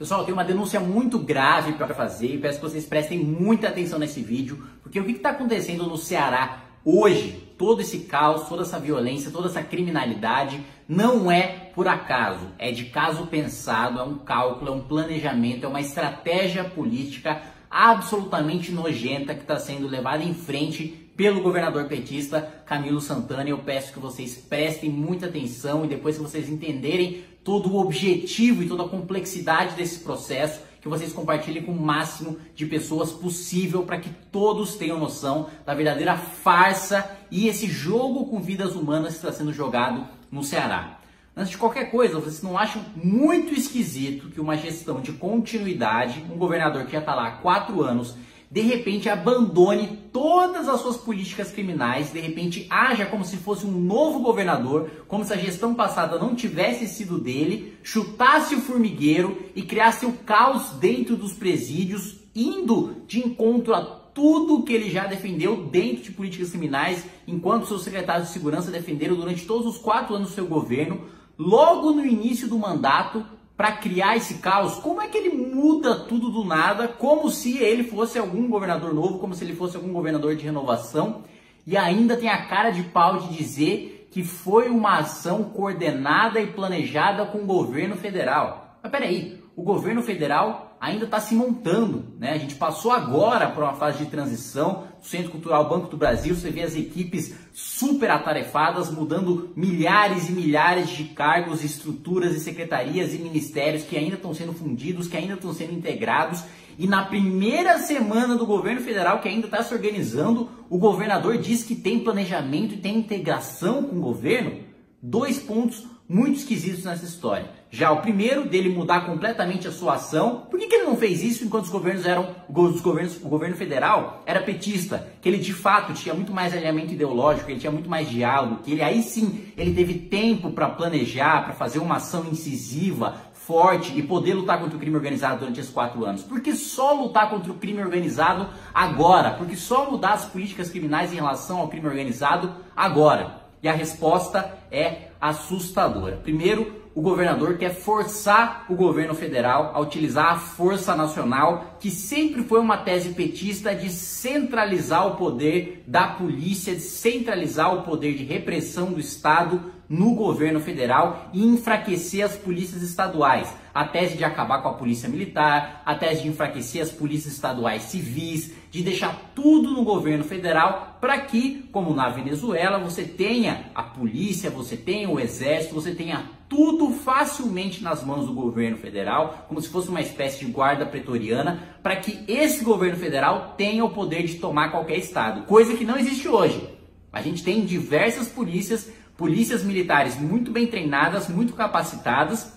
Pessoal, eu tenho uma denúncia muito grave para fazer e peço que vocês prestem muita atenção nesse vídeo, porque o que está acontecendo no Ceará hoje, todo esse caos, toda essa violência, toda essa criminalidade, não é por acaso, é de caso pensado, é um cálculo, é um planejamento, é uma estratégia política absolutamente nojenta que está sendo levada em frente pelo governador petista Camilo Santana. Eu peço que vocês prestem muita atenção e depois que vocês entenderem todo o objetivo e toda a complexidade desse processo, que vocês compartilhem com o máximo de pessoas possível para que todos tenham noção da verdadeira farsa e esse jogo com vidas humanas que está sendo jogado no Ceará. Antes de qualquer coisa, vocês não acham muito esquisito que uma gestão de continuidade, um governador que já está lá há 4 anos, de repente abandone todas as suas políticas criminais, de repente haja como se fosse um novo governador, como se a gestão passada não tivesse sido dele, chutasse o formigueiro e criasse o caos dentro dos presídios, indo de encontro a tudo que ele já defendeu dentro de políticas criminais, enquanto seus secretários de segurança defenderam durante todos os 4 anos do seu governo, logo no início do mandato, para criar esse caos. Como é que ele muda tudo do nada, como se ele fosse algum governador novo, como se ele fosse algum governador de renovação, e ainda tem a cara de pau de dizer que foi uma ação coordenada e planejada com o governo federal? Mas peraí, o governo federal ainda está se montando, né? A gente passou agora por uma fase de transição do Centro Cultural Banco do Brasil, você vê as equipes super atarefadas, mudando milhares e milhares de cargos, estruturas e secretarias e ministérios que ainda estão sendo fundidos, que ainda estão sendo integrados. E na primeira semana do governo federal, que ainda está se organizando, o governador diz que tem planejamento e tem integração com o governo. 2 pontos muito esquisitos nessa história. Já o primeiro, dele mudar completamente a sua ação. Por que ele não fez isso enquanto o governo federal era petista? Que ele de fato tinha muito mais alinhamento ideológico, ele tinha muito mais diálogo, que ele aí sim ele teve tempo para planejar, para fazer uma ação incisiva, forte e poder lutar contra o crime organizado durante esses 4 anos. Por que só lutar contra o crime organizado agora? Por que só mudar as políticas criminais em relação ao crime organizado agora? E a resposta é assustadora. Primeiro, o governador quer forçar o governo federal a utilizar a força nacional, que sempre foi uma tese petista de centralizar o poder da polícia, de centralizar o poder de repressão do Estado no governo federal e enfraquecer as polícias estaduais. A tese de acabar com a polícia militar, a tese de enfraquecer as polícias estaduais civis, de deixar tudo no governo federal para que, como na Venezuela, você tenha a polícia, você tenha o exército, você tenha tudo facilmente nas mãos do governo federal, como se fosse uma espécie de guarda pretoriana, para que esse governo federal tenha o poder de tomar qualquer estado, coisa que não existe hoje. A gente tem diversas polícias militares muito bem treinadas, muito capacitadas.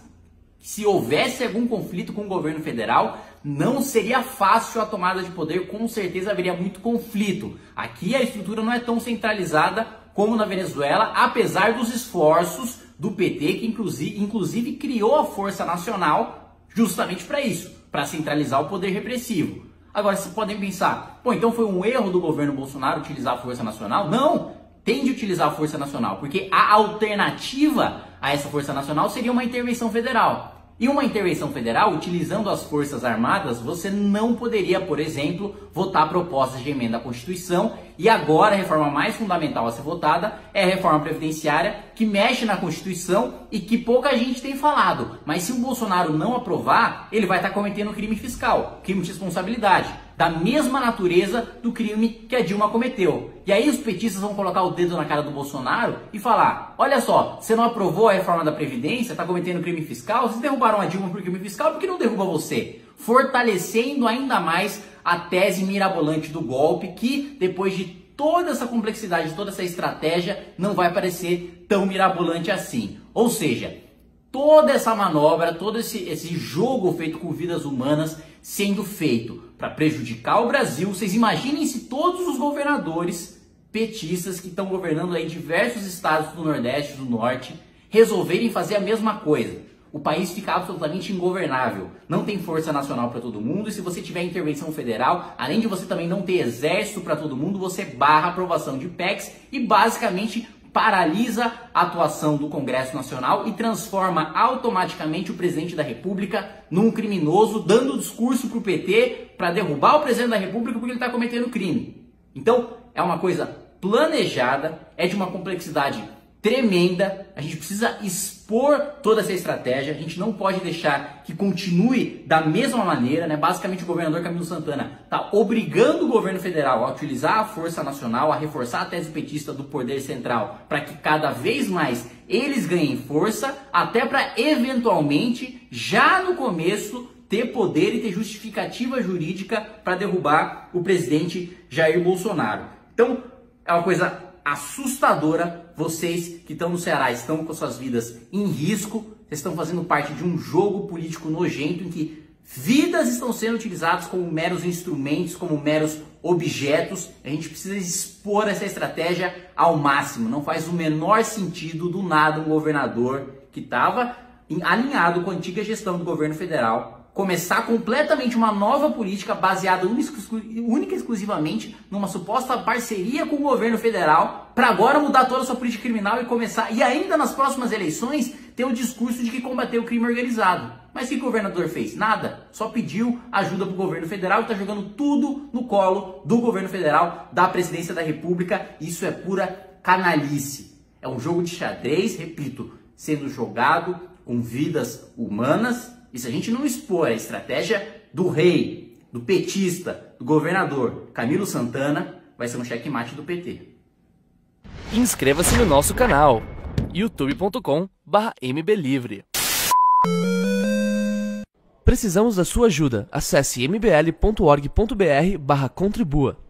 Se houvesse algum conflito com o governo federal, não seria fácil a tomada de poder, com certeza haveria muito conflito. Aqui a estrutura não é tão centralizada como na Venezuela, apesar dos esforços do PT, que inclusive criou a Força Nacional justamente para isso, para centralizar o poder repressivo. Agora, vocês podem pensar, pô, então foi um erro do governo Bolsonaro utilizar a Força Nacional? Não, tem de utilizar a Força Nacional, porque a alternativa a essa Força Nacional seria uma intervenção federal. E uma intervenção federal, utilizando as Forças Armadas, você não poderia, por exemplo, votar propostas de emenda à Constituição. E agora a reforma mais fundamental a ser votada é a reforma previdenciária, que mexe na Constituição e que pouca gente tem falado. Mas se o Bolsonaro não aprovar, ele vai estar cometendo crime fiscal, crime de responsabilidade, da mesma natureza do crime que a Dilma cometeu. E aí os petistas vão colocar o dedo na cara do Bolsonaro e falar, olha só, você não aprovou a reforma da Previdência, está cometendo crime fiscal, vocês derrubaram a Dilma por crime fiscal, por que não derruba você? Fortalecendo ainda mais a tese mirabolante do golpe, que depois de toda essa complexidade, toda essa estratégia, não vai parecer tão mirabolante assim. Ou seja, toda essa manobra, todo esse jogo feito com vidas humanas sendo feito para prejudicar o Brasil. Vocês imaginem se todos os governadores petistas que estão governando aí diversos estados do Nordeste e do Norte resolverem fazer a mesma coisa. O país fica absolutamente ingovernável. Não tem força nacional para todo mundo, e se você tiver intervenção federal, além de você também não ter exército para todo mundo, você barra a aprovação de PECs e basicamente paralisa a atuação do Congresso Nacional e transforma automaticamente o presidente da República num criminoso, dando discurso para o PT para derrubar o presidente da República porque ele está cometendo crime. Então, é uma coisa planejada, é de uma complexidade tremenda, a gente precisa expor toda essa estratégia, a gente não pode deixar que continue da mesma maneira, né? Basicamente o governador Camilo Santana está obrigando o governo federal a utilizar a força nacional, a reforçar a tese petista do poder central, para que cada vez mais eles ganhem força, até para eventualmente, já no começo, ter poder e ter justificativa jurídica para derrubar o presidente Jair Bolsonaro. Então, é uma coisa assustadora. Vocês que estão no Ceará estão com suas vidas em risco, vocês estão fazendo parte de um jogo político nojento em que vidas estão sendo utilizadas como meros instrumentos, como meros objetos. A gente precisa expor essa estratégia ao máximo. Não faz o menor sentido do nada um governador que estava alinhado com a antiga gestão do governo federal começar completamente uma nova política baseada única e exclusivamente numa suposta parceria com o governo federal, para agora mudar toda a sua política criminal e começar, e ainda nas próximas eleições, ter o discurso de que combateu o crime organizado. Mas o que o governador fez? Nada. Só pediu ajuda para o governo federal e está jogando tudo no colo do governo federal, da presidência da República. Isso é pura canalice. É um jogo de xadrez, repito, sendo jogado com vidas humanas. E se a gente não expor a estratégia do rei, do petista, do governador Camilo Santana, vai ser um checkmate do PT. Inscreva-se no nosso canal, youtube.com/mblivre. Precisamos da sua ajuda. Acesse mbl.org.br/contribua.